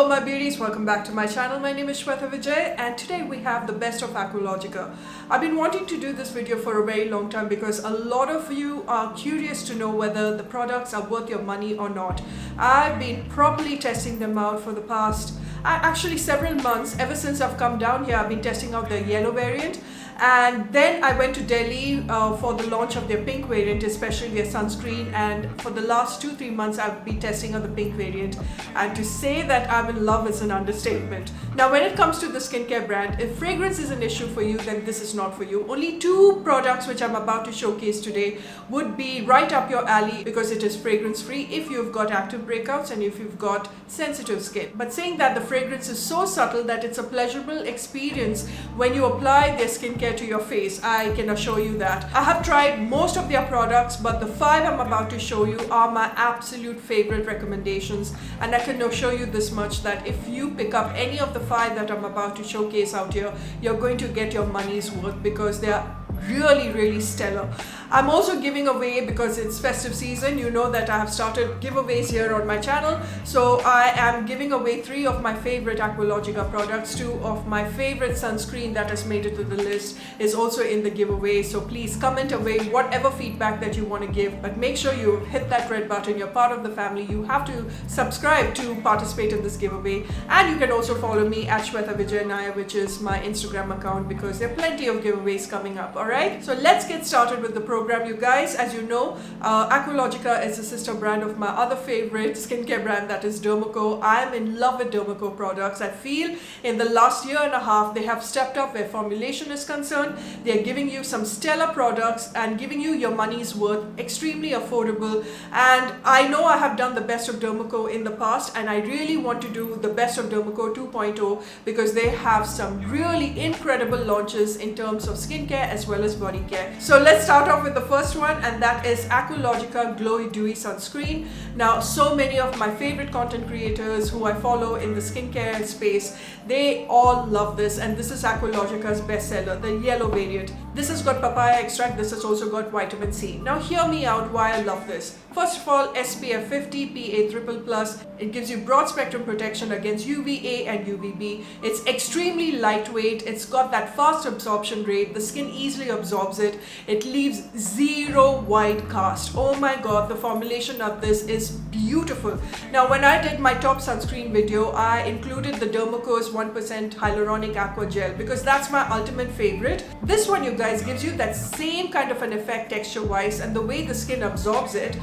Hello my beauties, welcome back to my channel. My name is Shwetavijay and today we have the best of Aqualogica. I've been wanting to do this video for a very long time because a lot of you are curious to know whether the products are worth your money or not. I've been properly testing them out for the past actually several months. Ever since I've come down here, I've been testing out the yellow variant. And then I went to Delhi for the launch of their pink variant, especially their sunscreen, and for the last 2-3 months I've been testing out the pink variant, and to say that I'm in love is an understatement. Now when it comes to the skincare brand, if fragrance is an issue for you, then this is not for you. Only 2 products which I'm about to showcase today would be right up your alley because it is fragrance free if you've got active breakouts and if you've got sensitive skin. But saying that, the fragrance is so subtle that it's a pleasurable experience when you apply their skincare to your face. I can assure you that. I have tried most of their products, but the 5 I'm about to show you are my absolute favorite recommendations, and I can assure you this much, that if you pick up any of the 5 that I'm about to showcase out here, you're going to get your money's worth because they are really stellar. I'm also giving away, because it's festive season, you know that I have started giveaways here on my channel. So I am giving away 3 of my favorite Aqualogica products. 2 of my favorite sunscreen that has made it to the list is also in the giveaway. So please comment away whatever feedback that you want to give, but make sure you hit that red button. You're part of the family. You have to subscribe to participate in this giveaway, and you can also follow me at shwetavijay, which is my Instagram account, because there are plenty of giveaways coming up. Alright, so let's get started with the program, you guys. As you know, Aqualogica is a sister brand of my other favorite skincare brand, that is Dermaco. I am in love with Dermaco products. I feel in the last year and a half they have stepped up where formulation is concerned. They are giving you some stellar products and giving you your money's worth, extremely affordable. And I know I have done the best of Dermaco in the past, and I really want to do the best of Dermaco 2.0 because they have some really incredible launches in terms of skincare as well as body care. So let's start off with the first one, and that is Aqualogica Glowy Dewy Sunscreen. Now, so many of my favorite content creators who I follow in the skincare space, they all love this, and this is Aqualogica's bestseller, the yellow variant. This has got papaya extract. This has also got vitamin C. Now hear me out why I love this. First of all, SPF 50 PA+++. It gives you broad spectrum protection against UVA and UVB. It's extremely lightweight. It's got that fast absorption rate. The skin easily absorbs it. It leaves 0 white cast. Oh my god, the formulation of this is beautiful. Now when I did my top sunscreen video, I included the Dermaco's 1% hyaluronic aqua gel because that's my ultimate favorite. This one, you guys, gives you that same kind of an effect texture wise, and the way the skin absorbs it,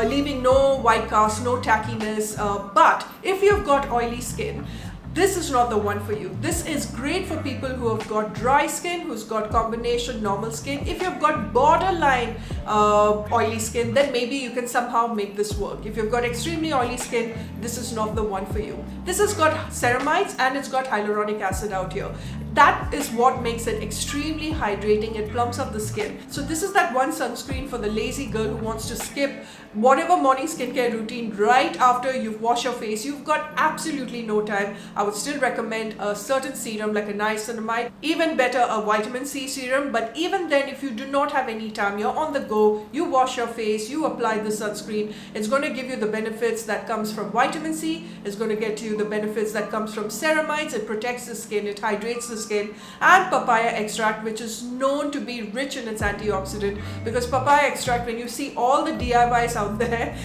leaving no white cast, no tackiness. But if you've got oily skin, this is not the one for you. This is great for people who have got dry skin, who's got combination normal skin. If you've got borderline oily skin, then maybe you can somehow make this work. If you've got extremely oily skin, this is not the one for you. This has got ceramides and it's got hyaluronic acid out here. That is what makes it extremely hydrating. It plumps up the skin. So this is that one sunscreen for the lazy girl who wants to skip whatever morning skincare routine right after you've washed your face. You've got absolutely no time. I would still recommend a certain serum like a niacinamide, even better a vitamin C serum. But even then, if you do not have any time, you're on the go, you wash your face, you apply the sunscreen, it's going to give you the benefits that comes from vitamin C. It's going to get you the benefits that comes from ceramides. It protects the skin, it hydrates the skin, and papaya extract, which is known to be rich in its antioxidant, because papaya extract, when you see all the DIYs out there,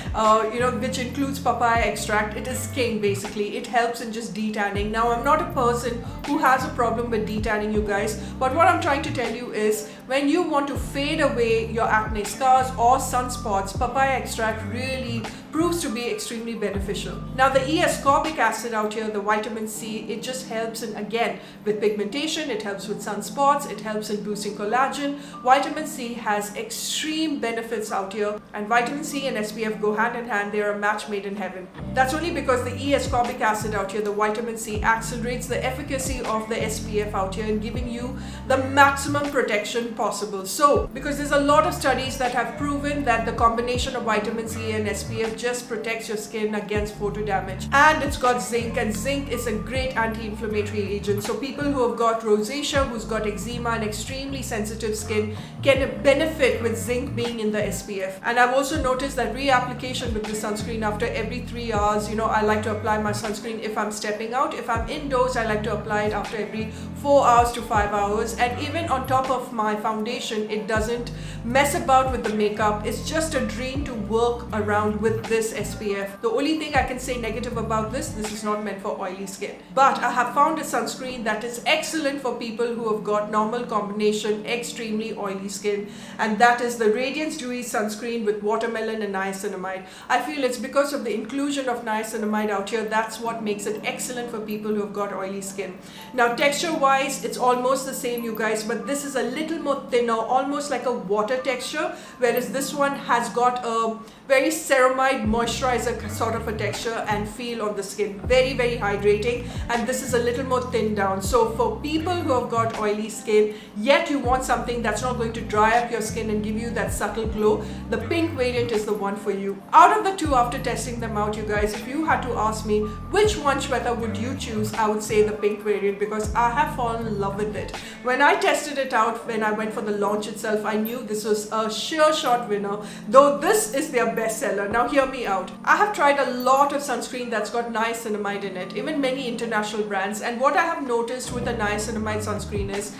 which includes papaya extract, it is king basically. It helps in just detanning. Now, I'm not a person who has a problem with detanning, you guys, but what I'm trying to tell you is when you want to fade away your acne scars or sunspots, papaya extract really proves to be extremely beneficial. Now the ascorbic acid out here, the vitamin C, it just helps in, again, with pigmentation, it helps with sunspots, it helps in boosting collagen. Vitamin C has extreme benefits out here, and vitamin C and SPF go hand in hand. They are a match made in heaven. That's only because the ascorbic acid out here, the vitamin C, accelerates the efficacy of the SPF out here and giving you the maximum protection possible. So because there's a lot of studies that have proven that the combination of vitamin C and SPF just protects your skin against photo damage, and it's got zinc, and zinc is a great anti-inflammatory agent. So people who have got rosacea, who's got eczema and extremely sensitive skin, can benefit with zinc being in the SPF. And I've also noticed that reapplication with the sunscreen after every 3 hours. I like to apply my sunscreen if I'm stepping out. If I'm indoors, I like to apply it after every 4 hours to 5 hours. And even on top of my foundation, it doesn't mess about with the makeup. It's just a dream to work around with this SPF. The only thing I can say negative about this is not meant for oily skin. But I have found a sunscreen that is excellent for people who have got normal combination, extremely oily skin. And that is the Radiance Dewy sunscreen with watermelon and niacinamide. I feel it's because of the inclusion of niacinamide out here, that's what makes it excellent for people who have got oily skin. Now texture wise, it's almost the same, you guys, but this is a little more thinner, almost like a water texture, whereas this one has got a very ceramide moisturizer sort of a texture and feel on the skin. Very, very hydrating, and this is a little more thinned down. So for people who have got oily skin, yet you want something that's not going to dry up your skin and give you that subtle glow, the pink variant is the one for you. Out of the two, after testing them out, you guys, if you had to ask me which one, Shweta, would you choose, I would say the pink variant, because I have fallen in love with it. When I tested it out, when I went for the launch itself, I knew this was a sure shot winner, though this is their bestseller. Now hear me out. I have tried a lot of sunscreen that's got niacinamide in it, even many international brands, and what I have noticed with a niacinamide sunscreen is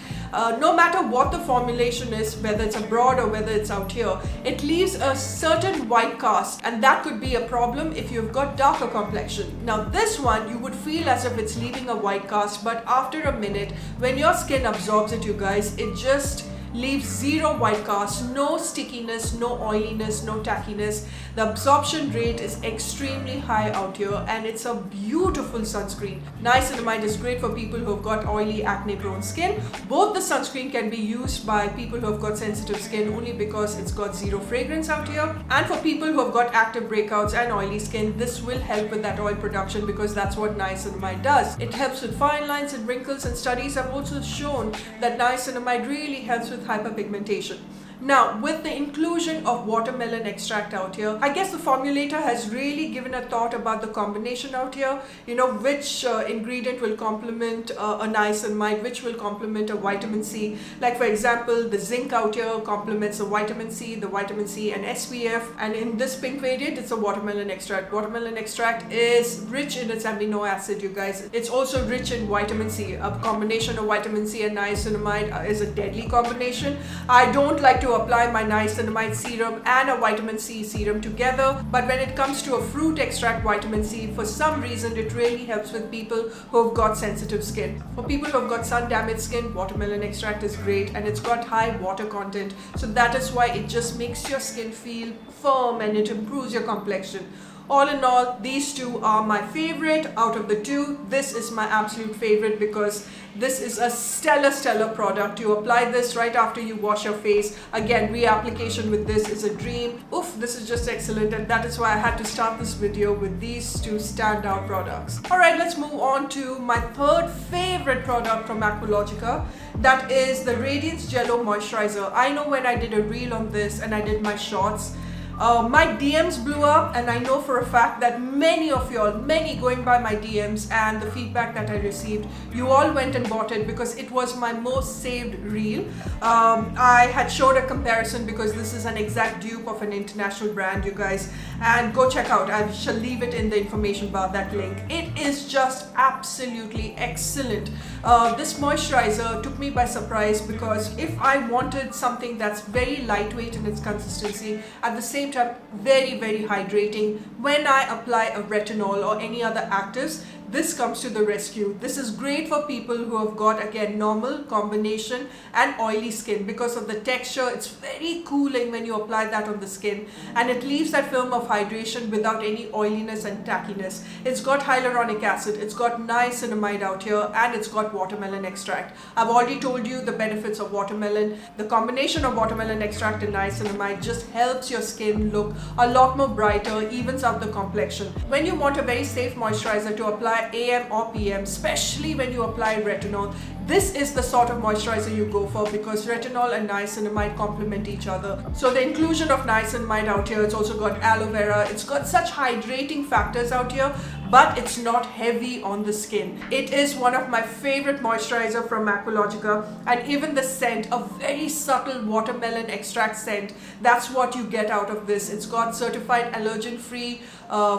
no matter what the formulation is, whether it's abroad or whether it's out here, it leaves a certain white cast, and that could be a problem if you've got darker complexion. Now this one, you would feel as if it's leaving a white cast, but after a minute, when your skin absorbs it, you guys, it just leaves zero white cast, no stickiness, no oiliness, no tackiness. The absorption rate is extremely high out here, and it's a beautiful sunscreen. Niacinamide is great for people who have got oily, acne prone skin. Both the sunscreen can be used by people who have got sensitive skin only because it's got zero fragrance out here. And for people who have got active breakouts and oily skin, this will help with that oil production because that's what niacinamide does. It helps with fine lines and wrinkles, and studies have also shown that niacinamide really helps with hyperpigmentation. Now, with the inclusion of watermelon extract out here, I guess the formulator has really given a thought about the combination out here. Which ingredient will complement a niacinamide, which will complement a vitamin C. Like for example, the zinc out here complements the vitamin C and SPF. And in this pink variant, it's a watermelon extract. Watermelon extract is rich in its amino acid, you guys. It's also rich in vitamin C. A combination of vitamin C and niacinamide is a deadly combination. I don't like to apply my niacinamide serum and a vitamin C serum together, but when it comes to a fruit extract vitamin C, for some reason it really helps with people who have got sensitive skin. For people who have got sun damaged skin, watermelon extract is great, and it's got high water content, so that is why it just makes your skin feel firm and it improves your complexion. All in all, these two are my favorite out of the two. This is my absolute favorite because this is a stellar product. You apply this right after you wash your face. Again, reapplication with this is a dream. Oof, this is just excellent, and that is why I had to start this video with these two standout products. Alright, let's move on to my third favorite product from Aqualogica. That is the Radiance Jello Moisturizer. I know when I did a reel on this and I did my shorts, my DMs blew up, and I know for a fact that many of y'all, going by my DMs and the feedback that I received, you all went and bought it because it was my most saved reel. I had showed a comparison because this is an exact dupe of an international brand, you guys, and go check out. I shall leave it in the information bar, that link. It is just absolutely excellent. This moisturizer took me by surprise because if I wanted something that's very lightweight in its consistency, at the same time very hydrating, when I apply a retinol or any other actives, this comes to the rescue. This is great for people who have got, again, normal, combination and oily skin. Because of the texture, it's very cooling when you apply that on the skin, and it leaves that film of hydration without any oiliness and tackiness. It's got hyaluronic acid, it's got niacinamide out here, and it's got watermelon extract. I've already told you the benefits of watermelon. The combination of watermelon extract and niacinamide just helps your skin look a lot more brighter, evens out the complexion. When you want a very safe moisturizer to apply AM or PM, especially when you apply retinol, this is the sort of moisturizer you go for because retinol and niacinamide complement each other. So the inclusion of niacinamide out here, it's also got aloe vera, it's got such hydrating factors out here, but it's not heavy on the skin. It is one of my favorite moisturizer from Aqualogica, and even the scent, a very subtle watermelon extract scent, that's what you get out of this. It's got certified allergen-free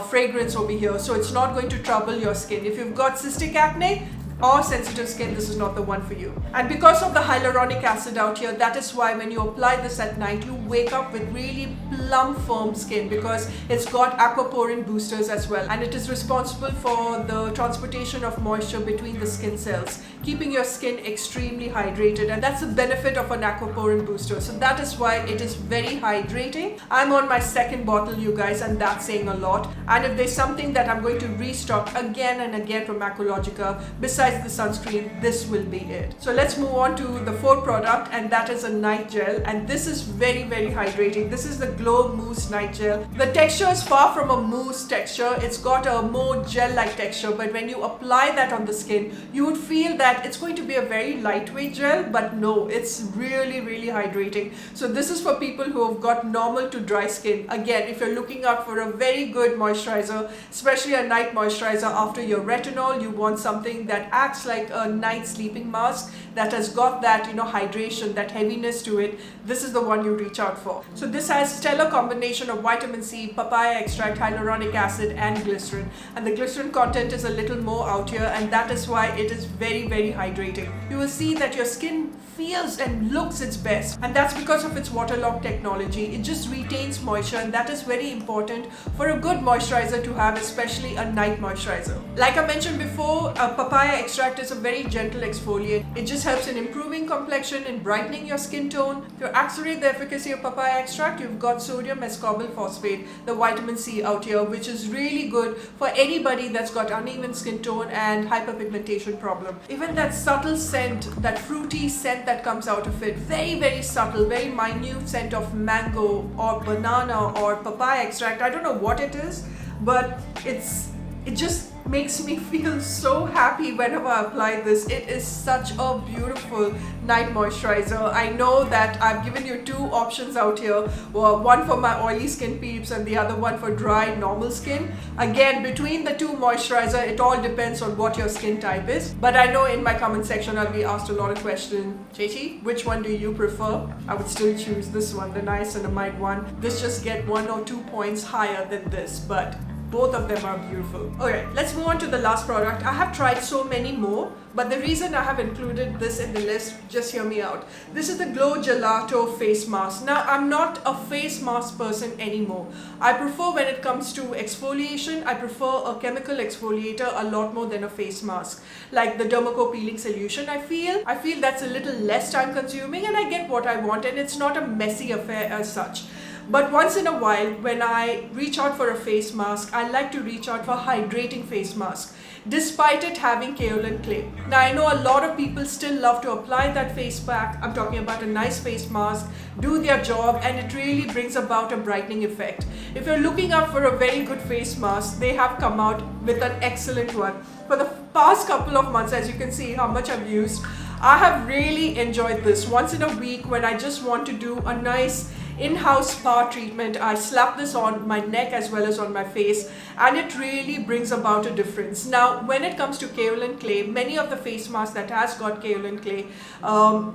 fragrance over here, so it's not going to trouble your skin. If you've got cystic acne or sensitive skin, this is not the one for you. And because of the hyaluronic acid out here, that is why when you apply this at night, you wake up with really plump, firm skin, because it's got aquaporin boosters as well, and it is responsible for the transportation of moisture between the skin cells, keeping your skin extremely hydrated. And that's the benefit of an aquaporin booster, so that is why it is very hydrating. I'm on my second bottle, you guys, and that's saying a lot. And if there's something that I'm going to restock again and again from Aqualogica besides the sunscreen, this will be it. So let's move on to the fourth product, and that is a night gel, and this is very, very hydrating. This is the Glow Mousse Night Gel. The texture is far from a mousse texture. It's got a more gel-like texture, but when you apply that on the skin, you would feel that it's going to be a very lightweight gel, but no, it's really, really hydrating. So this is for people who have got normal to dry skin. Again, if you're looking out for a very good moisturizer, especially a night moisturizer after your retinol, you want something that acts like a night sleeping mask that has got that, hydration, that heaviness to it. This is the one you reach out for. So this has stellar combination of vitamin C, papaya extract, hyaluronic acid and glycerin, and the glycerin content is a little more out here, and that is why it is very, very hydrating. You will see that your skin feels and looks its best, and that's because of its waterlock technology. It just retains moisture, and that is very important for a good moisturizer to have, especially a night moisturizer. Like I mentioned before, papaya extract is a very gentle exfoliant. It just helps in improving complexion and brightening your skin tone. To accelerate the efficacy of papaya extract, you've got sodium ascorbyl phosphate, the vitamin C out here, which is really good for anybody that's got uneven skin tone and hyperpigmentation problem. Even that subtle scent, that fruity scent that comes out of it, very, very subtle, very minute scent of mango or banana or papaya extract. I don't know what it is, but it just makes me feel so happy whenever I apply this. It is such a beautiful night moisturizer. I know that I've given you two options out here, one for my oily skin peeps and the other one for dry normal skin. Again, between the two moisturizer, it all depends on what your skin type is, but I know in my comment section I'll be asked a lot of questions. Chechi, which one do you prefer? I would still choose this one, the niacinamide one. This just get 1 or 2 points higher than this, but both of them are beautiful. Alright, let's move on to the last product. I have tried so many more, but the reason I have included this in the list, just hear me out. This is the Glow Gelato face mask. Now, I'm not a face mask person anymore. I prefer, when it comes to exfoliation, I prefer a chemical exfoliator a lot more than a face mask, like the Dermaco peeling solution. I feel that's a little less time consuming, and I get what I want, and it's not a messy affair as such. But once in a while, when I reach out for a face mask, I like to reach out for a hydrating face mask, despite it having kaolin clay. Now, I know a lot of people still love to apply that face pack. I'm talking about a nice face mask, do their job, and it really brings about a brightening effect. If you're looking out for a very good face mask, they have come out with an excellent one. For the past couple of months, as you can see how much I've used, I have really enjoyed this. Once in a week, when I just want to do a nice in-house spa treatment, I slap this on my neck as well as on my face, and it really brings about a difference. Now, when it comes to kaolin clay, many of the face masks that has got kaolin clay,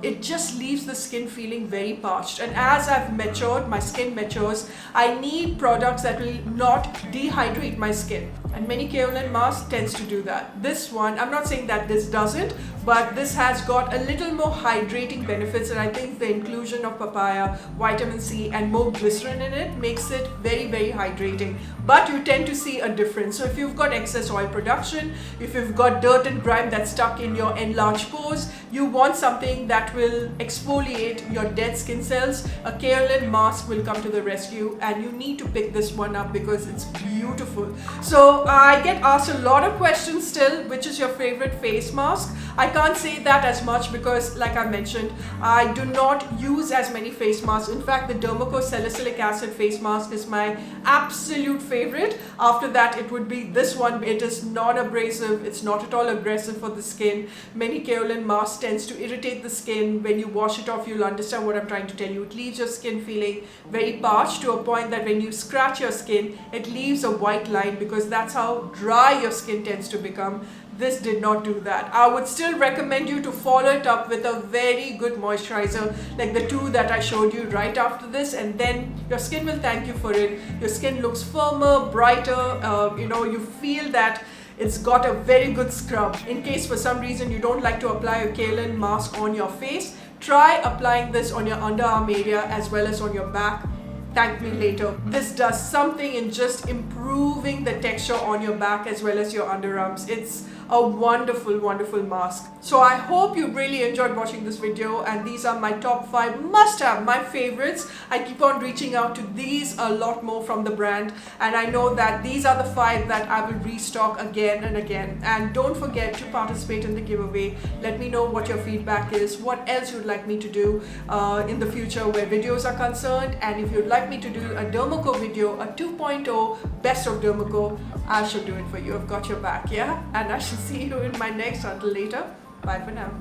it just leaves the skin feeling very parched, and as I've matured, my skin matures, I need products that will not dehydrate my skin, and many kaolin masks tends to do that. This one, I'm not saying that this doesn't, but this has got a little more hydrating benefits, and I think the inclusion of papaya, vitamin C and more glycerin in it makes it very, very hydrating. But you tend to see a difference. So if you've got excess oil production, if you've got dirt and grime that's stuck in your enlarged pores, you want something that will exfoliate your dead skin cells, a kaolin mask will come to the rescue, and you need to pick this one up because it's beautiful. So I get asked a lot of questions still, which is your favorite face mask? I can't say that as much because, like I mentioned, I do not use as many face masks. In fact, the Dermaco salicylic acid face mask is my absolute favorite. After that, it would be this one. It is non-abrasive. It's not at all aggressive for the skin. Many kaolin masks tends to irritate the skin. When you wash it off, you'll understand what I'm trying to tell you. It leaves your skin feeling very parched to a point that when you scratch your skin, it leaves a white line because that's that's how dry your skin tends to become. This did not do that. I would still recommend you to follow it up with a very good moisturizer like the two that I showed you right after this, and then your skin will thank you for it. Your skin looks firmer, brighter, you feel that it's got a very good scrub. In case for some reason you don't like to apply a kaolin mask on your face, try applying this on your underarm area as well as on your back. Thank me later. This does something in just improving the texture on your back as well as your underarms. It's a wonderful, wonderful mask. So I hope you really enjoyed watching this video, and these are my top 5 must-have, my favorites. I keep on reaching out to these a lot more from the brand, and I know that these are the 5 that I will restock again and again. And don't forget to participate in the giveaway. Let me know what your feedback is, what else you'd like me to do in the future where videos are concerned, and if you'd like me to do a Dermaco video, a 2.0 best of Dermaco, I shall do it for you. I've got your back, yeah? And I shall see you in my next. Until later, bye for now.